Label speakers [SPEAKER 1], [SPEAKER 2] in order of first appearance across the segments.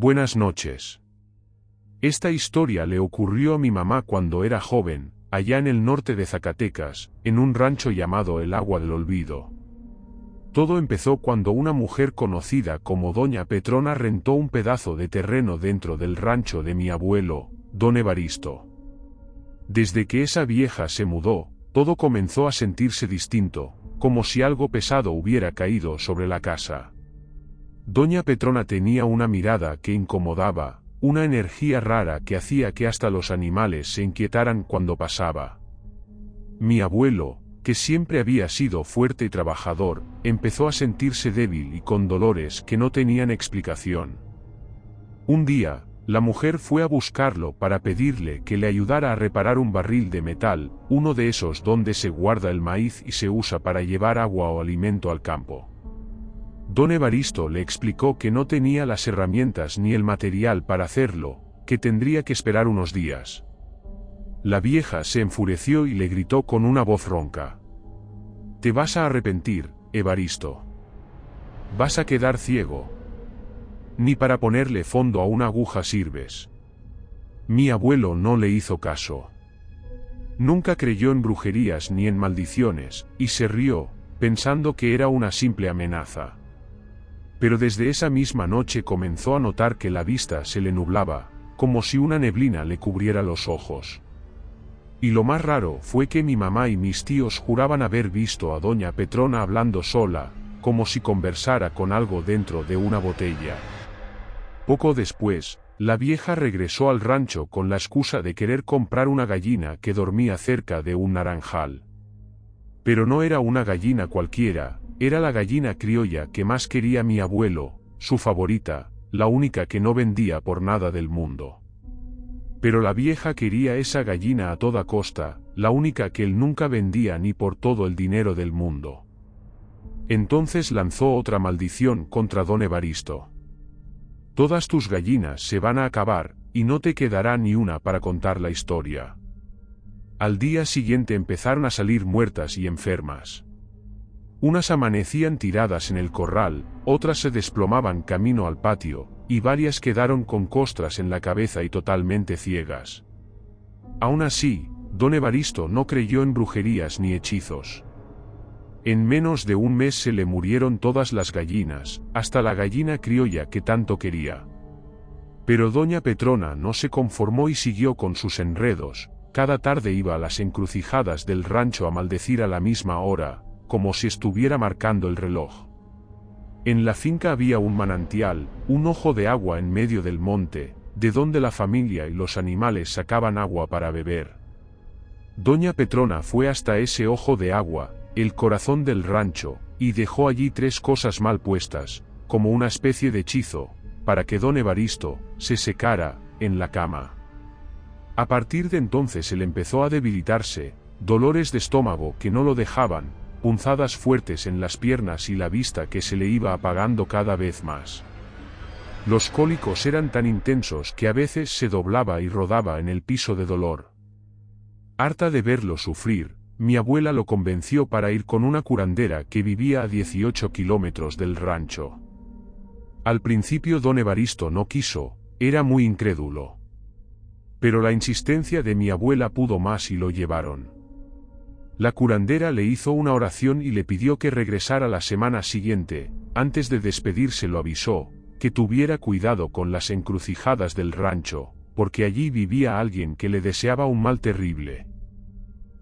[SPEAKER 1] Buenas noches. Esta historia le ocurrió a mi mamá cuando era joven, allá en el norte de Zacatecas, en un rancho llamado El Agua del Olvido. Todo empezó cuando una mujer conocida como Doña Petrona rentó un pedazo de terreno dentro del rancho de mi abuelo, don Evaristo. Desde que esa vieja se mudó, todo comenzó a sentirse distinto, como si algo pesado hubiera caído sobre la casa. Doña Petrona tenía una mirada que incomodaba, una energía rara que hacía que hasta los animales se inquietaran cuando pasaba. Mi abuelo, que siempre había sido fuerte y trabajador, empezó a sentirse débil y con dolores que no tenían explicación. Un día, la mujer fue a buscarlo para pedirle que le ayudara a reparar un barril de metal, uno de esos donde se guarda el maíz y se usa para llevar agua o alimento al campo. Don Evaristo le explicó que no tenía las herramientas ni el material para hacerlo, que tendría que esperar unos días. La vieja se enfureció y le gritó con una voz ronca: «Te vas a arrepentir, Evaristo. Vas a quedar ciego. Ni para ponerle fondo a una aguja sirves». Mi abuelo no le hizo caso. Nunca creyó en brujerías ni en maldiciones, y se rió, pensando que era una simple amenaza. Pero desde esa misma noche comenzó a notar que la vista se le nublaba, como si una neblina le cubriera los ojos. Y lo más raro fue que mi mamá y mis tíos juraban haber visto a Doña Petrona hablando sola, como si conversara con algo dentro de una botella. Poco después, la vieja regresó al rancho con la excusa de querer comprar una gallina que dormía cerca de un naranjal. Pero no era una gallina cualquiera, era la gallina criolla que más quería mi abuelo, su favorita, la única que no vendía por nada del mundo. Pero la vieja quería esa gallina a toda costa, la única que él nunca vendía ni por todo el dinero del mundo. Entonces lanzó otra maldición contra don Evaristo. «Todas tus gallinas se van a acabar, y no te quedará ni una para contar la historia». Al día siguiente empezaron a salir muertas y enfermas. Unas amanecían tiradas en el corral, otras se desplomaban camino al patio, y varias quedaron con costras en la cabeza y totalmente ciegas. Aún así, don Evaristo no creyó en brujerías ni hechizos. En menos de un mes se le murieron todas las gallinas, hasta la gallina criolla que tanto quería. Pero doña Petrona no se conformó y siguió con sus enredos. Cada tarde iba a las encrucijadas del rancho a maldecir a la misma hora, como si estuviera marcando el reloj. En la finca había un manantial, un ojo de agua en medio del monte, de donde la familia y los animales sacaban agua para beber. Doña Petrona fue hasta ese ojo de agua, el corazón del rancho, y dejó allí 3 cosas mal puestas, como una especie de hechizo, para que don Evaristo se secara en la cama. A partir de entonces él empezó a debilitarse, dolores de estómago que no lo dejaban, punzadas fuertes en las piernas y la vista que se le iba apagando cada vez más. Los cólicos eran tan intensos que a veces se doblaba y rodaba en el piso de dolor. Harta de verlo sufrir, mi abuela lo convenció para ir con una curandera que vivía a 18 kilómetros del rancho. Al principio don Evaristo no quiso, era muy incrédulo. Pero la insistencia de mi abuela pudo más y lo llevaron. La curandera le hizo una oración y le pidió que regresara la semana siguiente. Antes de despedirse lo avisó, que tuviera cuidado con las encrucijadas del rancho, porque allí vivía alguien que le deseaba un mal terrible.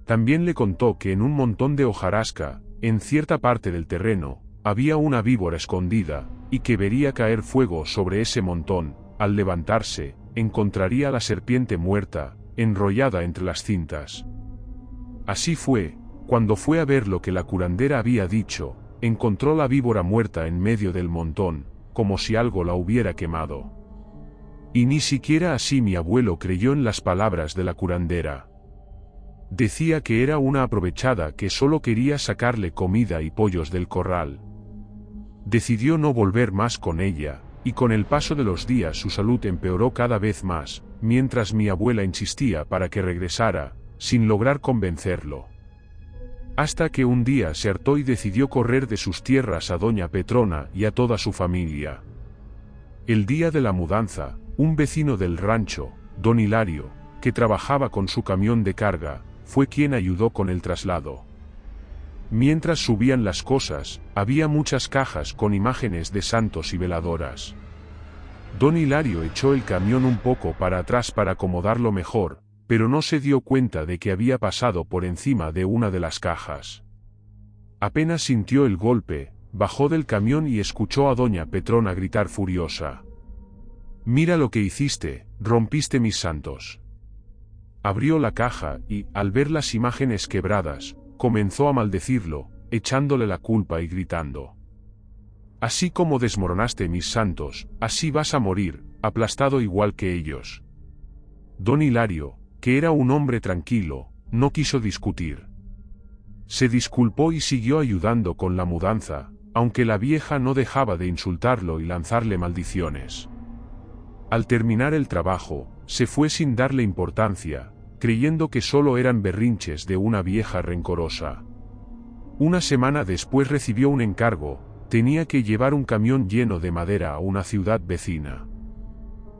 [SPEAKER 1] También le contó que en un montón de hojarasca, en cierta parte del terreno, había una víbora escondida, y que vería caer fuego sobre ese montón. Al levantarse, encontraría a la serpiente muerta, enrollada entre las cintas. Así fue, cuando fue a ver lo que la curandera había dicho, encontró la víbora muerta en medio del montón, como si algo la hubiera quemado. Y ni siquiera así mi abuelo creyó en las palabras de la curandera. Decía que era una aprovechada que solo quería sacarle comida y pollos del corral. Decidió no volver más con ella, y con el paso de los días su salud empeoró cada vez más, mientras mi abuela insistía para que regresara, sin lograr convencerlo. Hasta que un día se hartó y decidió correr de sus tierras a doña Petrona y a toda su familia. El día de la mudanza, un vecino del rancho, don Hilario, que trabajaba con su camión de carga, fue quien ayudó con el traslado. Mientras subían las cosas, había muchas cajas con imágenes de santos y veladoras. Don Hilario echó el camión un poco para atrás para acomodarlo mejor, pero no se dio cuenta de que había pasado por encima de una de las cajas. Apenas sintió el golpe, bajó del camión y escuchó a doña Petrona gritar furiosa: «Mira lo que hiciste, rompiste mis santos». Abrió la caja y, al ver las imágenes quebradas, comenzó a maldecirlo, echándole la culpa y gritando: «Así como desmoronaste mis santos, así vas a morir, aplastado igual que ellos». Don Hilario, que era un hombre tranquilo, no quiso discutir. Se disculpó y siguió ayudando con la mudanza, aunque la vieja no dejaba de insultarlo y lanzarle maldiciones. Al terminar el trabajo, se fue sin darle importancia, creyendo que solo eran berrinches de una vieja rencorosa. Una semana después recibió un encargo: tenía que llevar un camión lleno de madera a una ciudad vecina.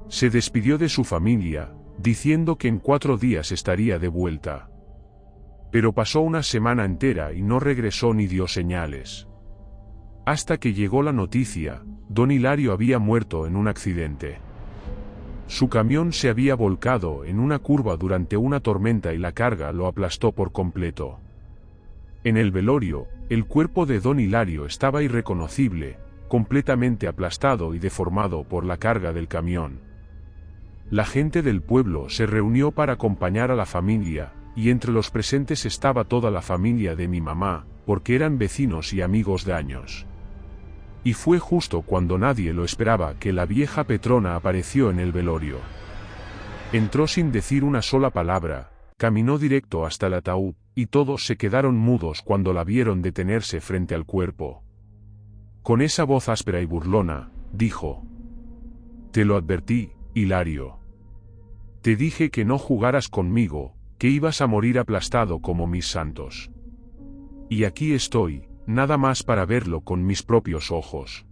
[SPEAKER 1] Se despidió de su familia, diciendo que en 4 días estaría de vuelta. Pero pasó una semana entera y no regresó ni dio señales. Hasta que llegó la noticia: don Hilario había muerto en un accidente. Su camión se había volcado en una curva durante una tormenta y la carga lo aplastó por completo. En el velorio, el cuerpo de don Hilario estaba irreconocible, completamente aplastado y deformado por la carga del camión. La gente del pueblo se reunió para acompañar a la familia, y entre los presentes estaba toda la familia de mi mamá, porque eran vecinos y amigos de años. Y fue justo cuando nadie lo esperaba que la vieja Petrona apareció en el velorio. Entró sin decir una sola palabra, caminó directo hasta el ataúd, y todos se quedaron mudos cuando la vieron detenerse frente al cuerpo. Con esa voz áspera y burlona, dijo: «Te lo advertí, Hilario. Te dije que no jugaras conmigo, que ibas a morir aplastado como mis santos. Y aquí estoy, nada más para verlo con mis propios ojos».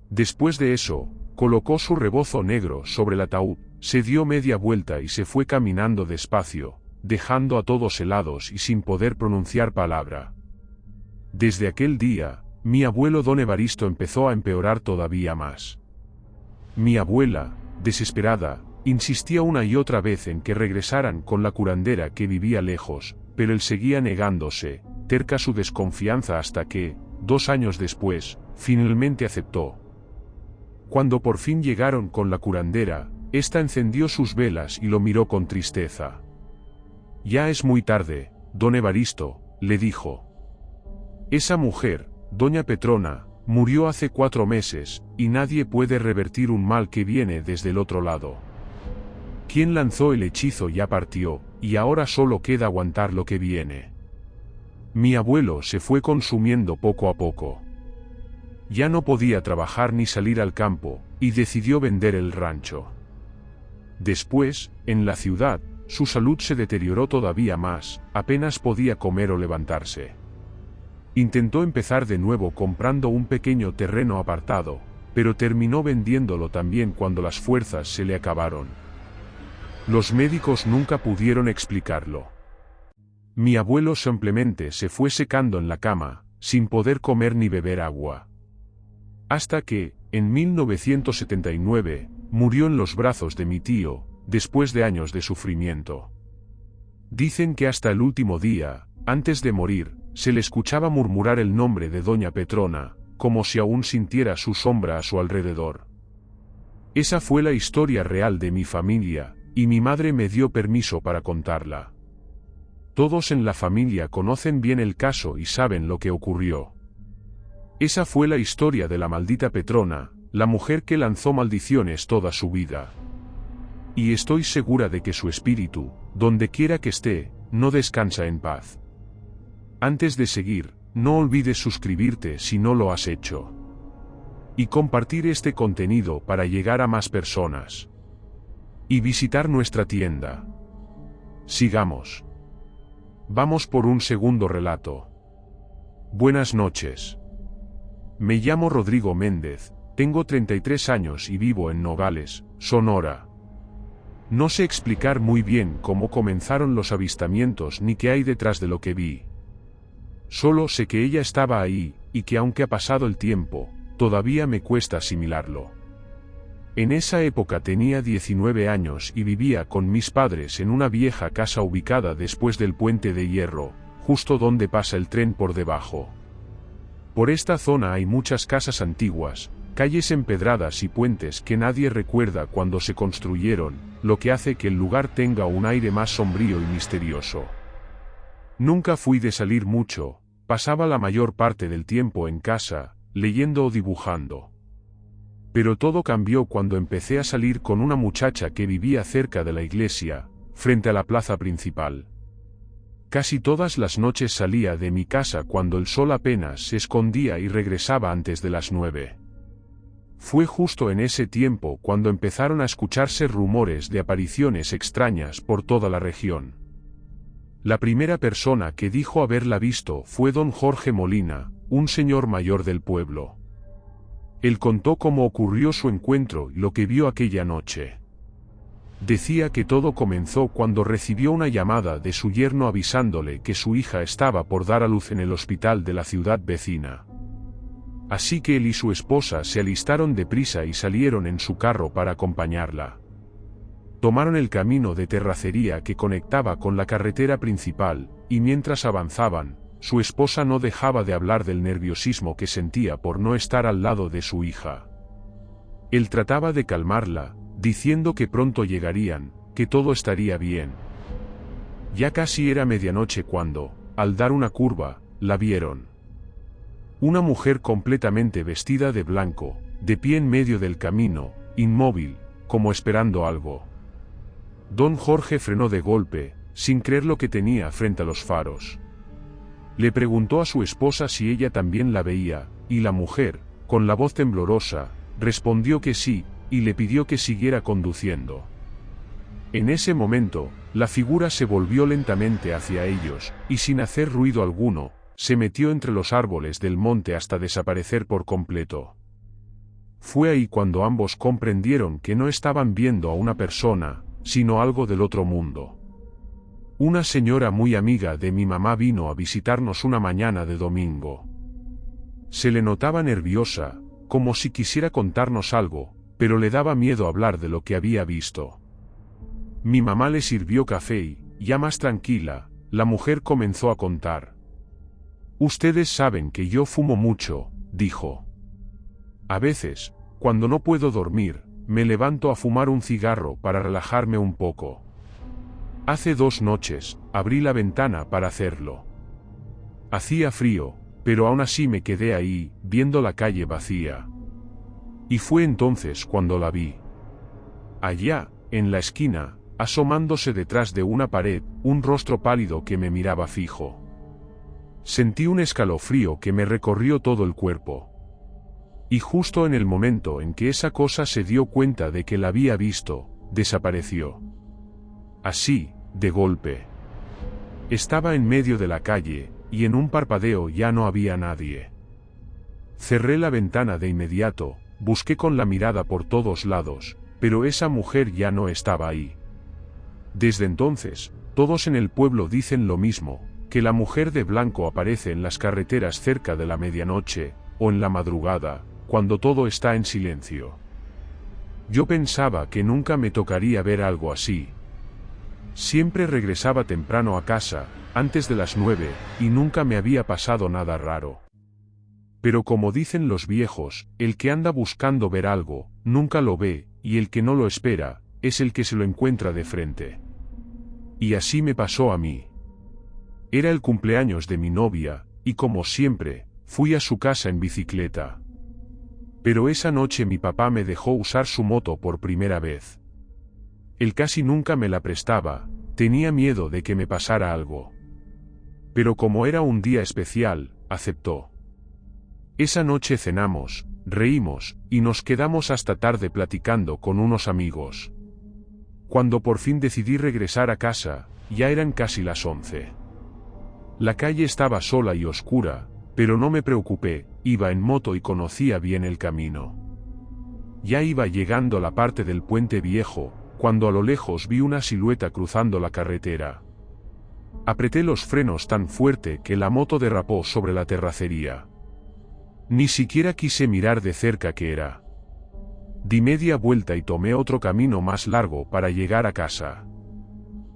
[SPEAKER 1] Después de eso, colocó su rebozo negro sobre el ataúd, se dio media vuelta y se fue caminando despacio, dejando a todos helados y sin poder pronunciar palabra. Desde aquel día, mi abuelo don Evaristo empezó a empeorar todavía más. Mi abuela, desesperada, insistía una y otra vez en que regresaran con la curandera que vivía lejos, pero él seguía negándose, terca su desconfianza, hasta que, 2 años después, finalmente aceptó. Cuando por fin llegaron con la curandera, ésta encendió sus velas y lo miró con tristeza. «Ya es muy tarde, don Evaristo», le dijo. «Esa mujer, doña Petrona, murió hace 4 meses, y nadie puede revertir un mal que viene desde el otro lado. Quien lanzó el hechizo ya partió, y ahora solo queda aguantar lo que viene». Mi abuelo se fue consumiendo poco a poco. Ya no podía trabajar ni salir al campo, y decidió vender el rancho. Después, en la ciudad, su salud se deterioró todavía más, apenas podía comer o levantarse. Intentó empezar de nuevo comprando un pequeño terreno apartado, pero terminó vendiéndolo también cuando las fuerzas se le acabaron. Los médicos nunca pudieron explicarlo. Mi abuelo simplemente se fue secando en la cama, sin poder comer ni beber agua. Hasta que, en 1979, murió en los brazos de mi tío, después de años de sufrimiento. Dicen que hasta el último día, antes de morir, se le escuchaba murmurar el nombre de doña Petrona, como si aún sintiera su sombra a su alrededor. Esa fue la historia real de mi familia, y mi madre me dio permiso para contarla. Todos en la familia conocen bien el caso y saben lo que ocurrió. Esa fue la historia de la maldita Petrona, la mujer que lanzó maldiciones toda su vida. Y estoy segura de que su espíritu, donde quiera que esté, no descansa en paz. Antes de seguir, no olvides suscribirte si no lo has hecho. Y compartir este contenido para llegar a más personas. Y visitar nuestra tienda. Sigamos. Vamos por un segundo relato. Buenas noches. Me llamo Rodrigo Méndez, tengo 33 años y vivo en Nogales, Sonora. No sé explicar muy bien cómo comenzaron los avistamientos ni qué hay detrás de lo que vi. Solo sé que ella estaba ahí, y que aunque ha pasado el tiempo, todavía me cuesta asimilarlo. En esa época tenía 19 años y vivía con mis padres en una vieja casa ubicada después del puente de hierro, justo donde pasa el tren por debajo. Por esta zona hay muchas casas antiguas, calles empedradas y puentes que nadie recuerda cuando se construyeron, lo que hace que el lugar tenga un aire más sombrío y misterioso. Nunca fui de salir mucho, pasaba la mayor parte del tiempo en casa, leyendo o dibujando. Pero todo cambió cuando empecé a salir con una muchacha que vivía cerca de la iglesia, frente a la plaza principal. Casi todas las noches salía de mi casa cuando el sol apenas se escondía y regresaba antes de las 9. Fue justo en ese tiempo cuando empezaron a escucharse rumores de apariciones extrañas por toda la región. La primera persona que dijo haberla visto fue don Jorge Molina, un señor mayor del pueblo. Él contó cómo ocurrió su encuentro y lo que vio aquella noche. Decía que todo comenzó cuando recibió una llamada de su yerno avisándole que su hija estaba por dar a luz en el hospital de la ciudad vecina. Así que él y su esposa se alistaron deprisa y salieron en su carro para acompañarla. Tomaron el camino de terracería que conectaba con la carretera principal, y mientras avanzaban, su esposa no dejaba de hablar del nerviosismo que sentía por no estar al lado de su hija. Él trataba de calmarla, diciendo que pronto llegarían, que todo estaría bien. Ya casi era medianoche cuando, al dar una curva, la vieron. Una mujer completamente vestida de blanco, de pie en medio del camino, inmóvil, como esperando algo. Don Jorge frenó de golpe, sin creer lo que tenía frente a los faros. Le preguntó a su esposa si ella también la veía, y la mujer, con la voz temblorosa, respondió que sí, y le pidió que siguiera conduciendo. En ese momento, la figura se volvió lentamente hacia ellos, y sin hacer ruido alguno, se metió entre los árboles del monte hasta desaparecer por completo. Fue ahí cuando ambos comprendieron que no estaban viendo a una persona, sino algo del otro mundo. Una señora muy amiga de mi mamá vino a visitarnos una mañana de domingo. Se le notaba nerviosa, como si quisiera contarnos algo, pero le daba miedo hablar de lo que había visto. Mi mamá le sirvió café y, ya más tranquila, la mujer comenzó a contar. Ustedes saben que yo fumo mucho, dijo. A veces, cuando no puedo dormir, me levanto a fumar un cigarro para relajarme un poco. Hace 2 noches, abrí la ventana para hacerlo. Hacía frío, pero aún así me quedé ahí, viendo la calle vacía. Y fue entonces cuando la vi. Allá, en la esquina, asomándose detrás de una pared, un rostro pálido que me miraba fijo. Sentí un escalofrío que me recorrió todo el cuerpo. Y justo en el momento en que esa cosa se dio cuenta de que la había visto, desapareció. Así, de golpe. Estaba en medio de la calle, y en un parpadeo ya no había nadie. Cerré la ventana de inmediato, busqué con la mirada por todos lados, pero esa mujer ya no estaba ahí. Desde entonces, todos en el pueblo dicen lo mismo, que la mujer de blanco aparece en las carreteras cerca de la medianoche, o en la madrugada, cuando todo está en silencio. Yo pensaba que nunca me tocaría ver algo así. Siempre regresaba temprano a casa, antes de las 9, y nunca me había pasado nada raro. Pero como dicen los viejos, el que anda buscando ver algo, nunca lo ve, y el que no lo espera, es el que se lo encuentra de frente. Y así me pasó a mí. Era el cumpleaños de mi novia, y como siempre, fui a su casa en bicicleta. Pero esa noche mi papá me dejó usar su moto por primera vez. Él casi nunca me la prestaba, tenía miedo de que me pasara algo. Pero como era un día especial, aceptó. Esa noche cenamos, reímos, y nos quedamos hasta tarde platicando con unos amigos. Cuando por fin decidí regresar a casa, ya eran casi las 11. La calle estaba sola y oscura, pero no me preocupé, iba en moto y conocía bien el camino. Ya iba llegando a la parte del puente viejo, cuando a lo lejos vi una silueta cruzando la carretera. Apreté los frenos tan fuerte que la moto derrapó sobre la terracería. Ni siquiera quise mirar de cerca qué era. Di media vuelta y tomé otro camino más largo para llegar a casa.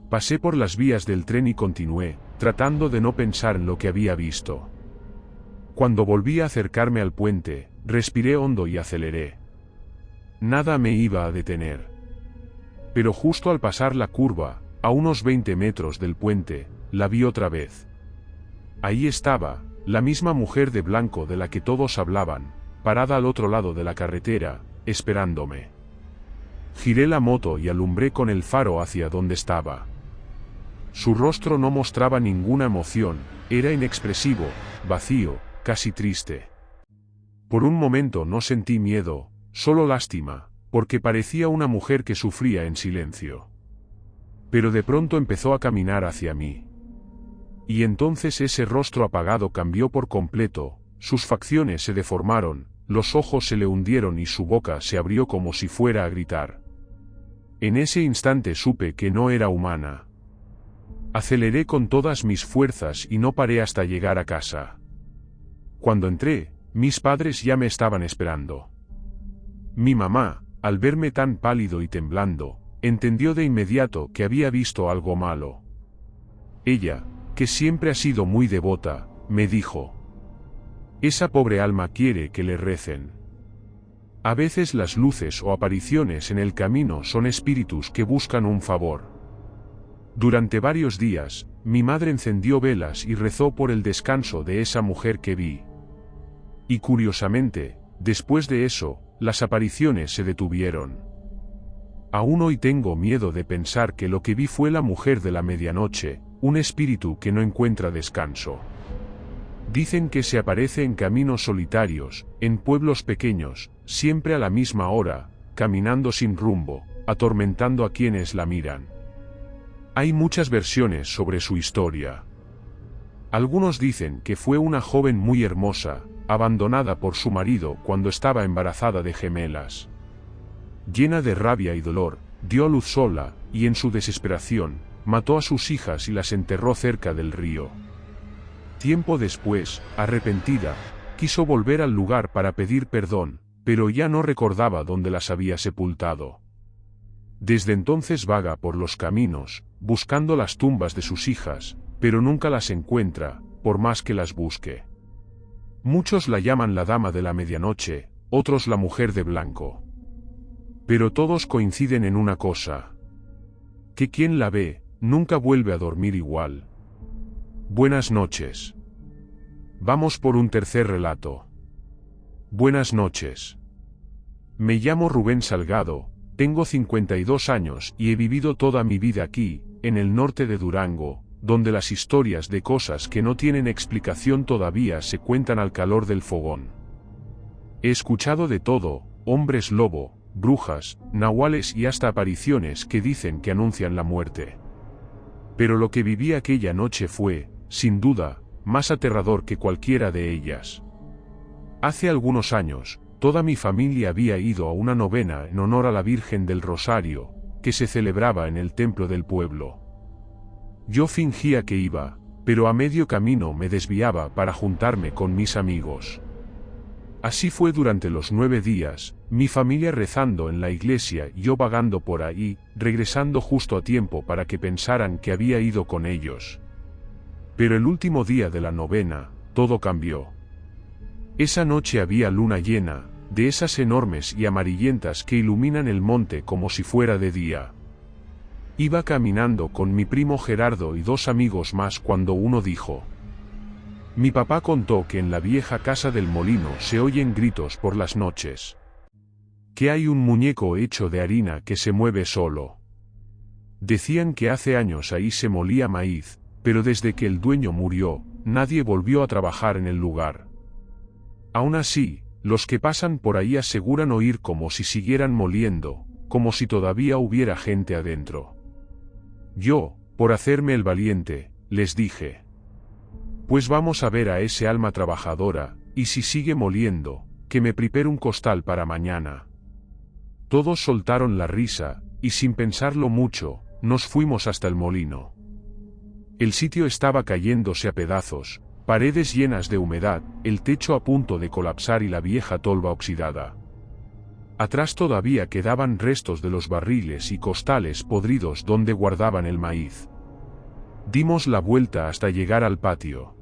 [SPEAKER 1] Pasé por las vías del tren y continué, tratando de no pensar en lo que había visto. Cuando volví a acercarme al puente, respiré hondo y aceleré. Nada me iba a detener. Pero justo al pasar la curva, a unos 20 metros del puente, la vi otra vez. Ahí estaba, la misma mujer de blanco de la que todos hablaban, parada al otro lado de la carretera, esperándome. Giré la moto y alumbré con el faro hacia donde estaba. Su rostro no mostraba ninguna emoción, era inexpresivo, vacío, casi triste. Por un momento no sentí miedo, solo lástima, porque parecía una mujer que sufría en silencio. Pero de pronto empezó a caminar hacia mí. Y entonces ese rostro apagado cambió por completo, sus facciones se deformaron, los ojos se le hundieron y su boca se abrió como si fuera a gritar. En ese instante supe que no era humana. Aceleré con todas mis fuerzas y no paré hasta llegar a casa. Cuando entré, mis padres ya me estaban esperando. Mi mamá, al verme tan pálido y temblando, entendió de inmediato que había visto algo malo. Ella, que siempre ha sido muy devota, me dijo: «Esa pobre alma quiere que le recen». A veces las luces o apariciones en el camino son espíritus que buscan un favor. Durante varios días, mi madre encendió velas y rezó por el descanso de esa mujer que vi. Y curiosamente, después de eso, las apariciones se detuvieron. Aún hoy tengo miedo de pensar que lo que vi fue la mujer de la medianoche, un espíritu que no encuentra descanso. Dicen que se aparece en caminos solitarios, en pueblos pequeños, siempre a la misma hora, caminando sin rumbo, atormentando a quienes la miran. Hay muchas versiones sobre su historia. Algunos dicen que fue una joven muy hermosa, abandonada por su marido cuando estaba embarazada de gemelas. Llena de rabia y dolor, dio a luz sola, y en su desesperación, mató a sus hijas y las enterró cerca del río. Tiempo después, arrepentida, quiso volver al lugar para pedir perdón, pero ya no recordaba dónde las había sepultado. Desde entonces vaga por los caminos, buscando las tumbas de sus hijas, pero nunca las encuentra, por más que las busque. Muchos la llaman la Dama de la Medianoche, otros la Mujer de Blanco. Pero todos coinciden en una cosa: que quien la ve, nunca vuelve a dormir igual. Buenas noches. Vamos por un tercer relato. Buenas noches. Me llamo Rubén Salgado, tengo 52 años y he vivido toda mi vida aquí, en el norte de Durango, donde las historias de cosas que no tienen explicación todavía se cuentan al calor del fogón. He escuchado de todo: hombres lobo, brujas, nahuales y hasta apariciones que dicen que anuncian la muerte. Pero lo que viví aquella noche fue, sin duda, más aterrador que cualquiera de ellas. Hace algunos años, toda mi familia había ido a una novena en honor a la Virgen del Rosario, que se celebraba en el templo del pueblo. Yo fingía que iba, pero a medio camino me desviaba para juntarme con mis amigos. Así fue durante los 9 días, mi familia rezando en la iglesia y yo vagando por ahí, regresando justo a tiempo para que pensaran que había ido con ellos. Pero el último día de la novena, todo cambió. Esa noche había luna llena, de esas enormes y amarillentas que iluminan el monte como si fuera de día. Iba caminando con mi primo Gerardo y 2 amigos más cuando uno dijo: «Mi papá contó que en la vieja casa del molino se oyen gritos por las noches. Que hay un muñeco hecho de harina que se mueve solo. Decían que hace años ahí se molía maíz, pero desde que el dueño murió, nadie volvió a trabajar en el lugar. Aún así, los que pasan por ahí aseguran oír como si siguieran moliendo, como si todavía hubiera gente adentro». Yo, por hacerme el valiente, les dije: «Pues vamos a ver a ese alma trabajadora, y si sigue moliendo, que me prepare un costal para mañana». Todos soltaron la risa, y sin pensarlo mucho, nos fuimos hasta el molino. El sitio estaba cayéndose a pedazos, paredes llenas de humedad, el techo a punto de colapsar y la vieja tolva oxidada. Atrás todavía quedaban restos de los barriles y costales podridos donde guardaban el maíz. Dimos la vuelta hasta llegar al patio.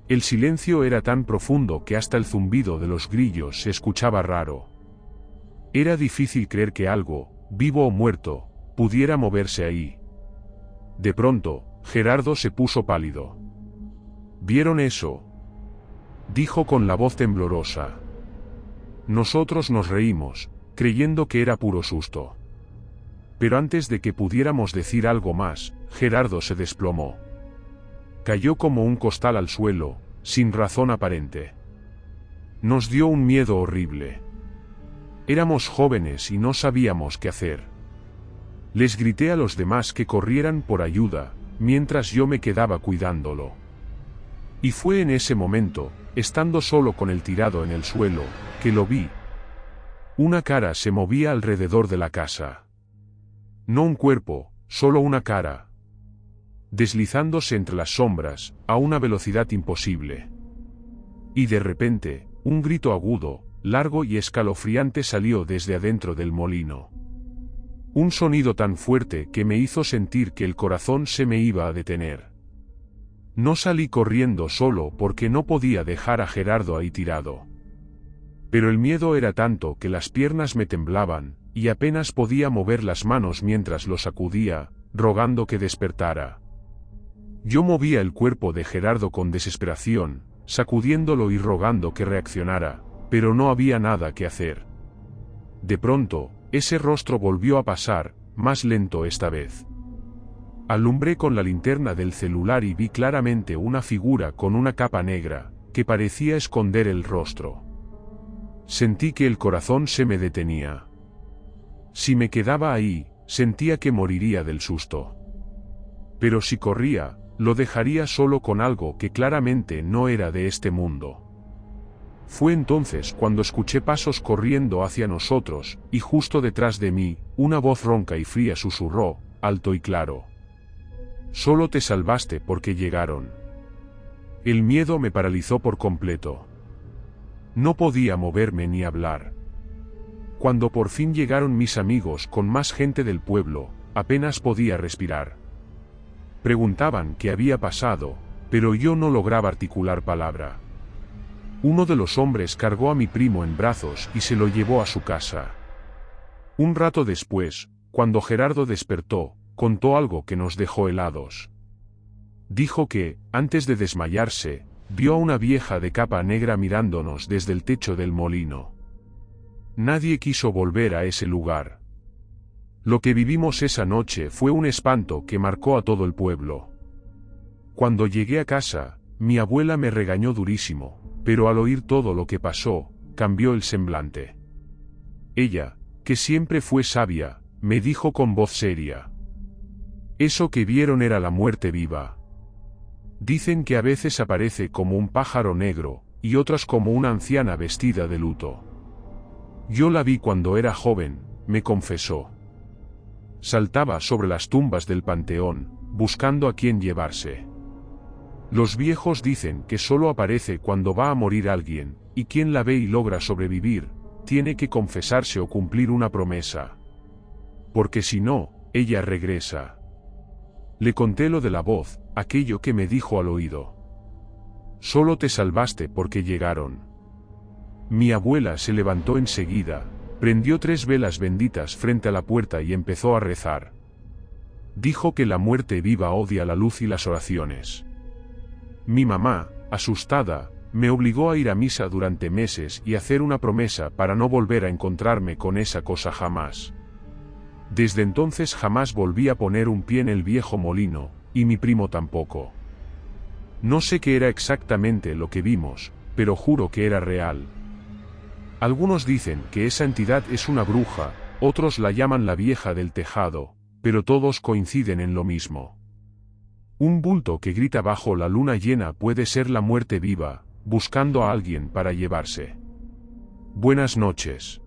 [SPEAKER 1] El silencio era tan profundo que hasta el zumbido de los grillos se escuchaba raro. Era difícil creer que algo, vivo o muerto, pudiera moverse ahí. De pronto, Gerardo se puso pálido. ¿Vieron eso?, dijo con la voz temblorosa. Nosotros nos reímos, creyendo que era puro susto. Pero antes de que pudiéramos decir algo más, Gerardo se desplomó. Cayó como un costal al suelo, sin razón aparente. Nos dio un miedo horrible. Éramos jóvenes y no sabíamos qué hacer. Les grité a los demás que corrieran por ayuda, mientras yo me quedaba cuidándolo. Y fue en ese momento, estando solo con él tirado en el suelo, que lo vi. Una cara se movía alrededor de la casa. No un cuerpo, solo una cara. Deslizándose entre las sombras, a una velocidad imposible. Y de repente, un grito agudo, largo y escalofriante salió desde adentro del molino. Un sonido tan fuerte que me hizo sentir que el corazón se me iba a detener. No salí corriendo solo porque no podía dejar a Gerardo ahí tirado. Pero el miedo era tanto que las piernas me temblaban, y apenas podía mover las manos mientras lo sacudía, rogando que despertara. Yo movía el cuerpo de Gerardo con desesperación, sacudiéndolo y rogando que reaccionara, pero no había nada que hacer. De pronto, ese rostro volvió a pasar, más lento esta vez. Alumbré con la linterna del celular y vi claramente una figura con una capa negra, que parecía esconder el rostro. Sentí que el corazón se me detenía. Si me quedaba ahí, sentía que moriría del susto. Pero si corría, lo dejaría solo con algo que claramente no era de este mundo. Fue entonces cuando escuché pasos corriendo hacia nosotros, y justo detrás de mí, una voz ronca y fría susurró, alto y claro. Solo te salvaste porque llegaron. El miedo me paralizó por completo. No podía moverme ni hablar. Cuando por fin llegaron mis amigos con más gente del pueblo, apenas podía respirar. Preguntaban qué había pasado, pero yo no lograba articular palabra. Uno de los hombres cargó a mi primo en brazos y se lo llevó a su casa. Un rato después, cuando Gerardo despertó, contó algo que nos dejó helados. Dijo que, antes de desmayarse, vio a una vieja de capa negra mirándonos desde el techo del molino. Nadie quiso volver a ese lugar. Lo que vivimos esa noche fue un espanto que marcó a todo el pueblo. Cuando llegué a casa, mi abuela me regañó durísimo, pero al oír todo lo que pasó, cambió el semblante. Ella, que siempre fue sabia, me dijo con voz seria. Eso que vieron era la muerte viva. Dicen que a veces aparece como un pájaro negro, y otras como una anciana vestida de luto. Yo la vi cuando era joven, me confesó. Saltaba sobre las tumbas del panteón, buscando a quien llevarse. Los viejos dicen que solo aparece cuando va a morir alguien, y quien la ve y logra sobrevivir, tiene que confesarse o cumplir una promesa. Porque si no, ella regresa. Le conté lo de la voz, aquello que me dijo al oído. Solo te salvaste porque llegaron. Mi abuela se levantó enseguida, prendió 3 velas benditas frente a la puerta y empezó a rezar. Dijo que la muerte viva odia la luz y las oraciones. Mi mamá, asustada, me obligó a ir a misa durante meses y hacer una promesa para no volver a encontrarme con esa cosa jamás. Desde entonces jamás volví a poner un pie en el viejo molino, y mi primo tampoco. No sé qué era exactamente lo que vimos, pero juro que era real. Algunos dicen que esa entidad es una bruja, otros la llaman la vieja del tejado, pero todos coinciden en lo mismo. Un bulto que grita bajo la luna llena puede ser la muerte viva, buscando a alguien para llevarse. Buenas noches.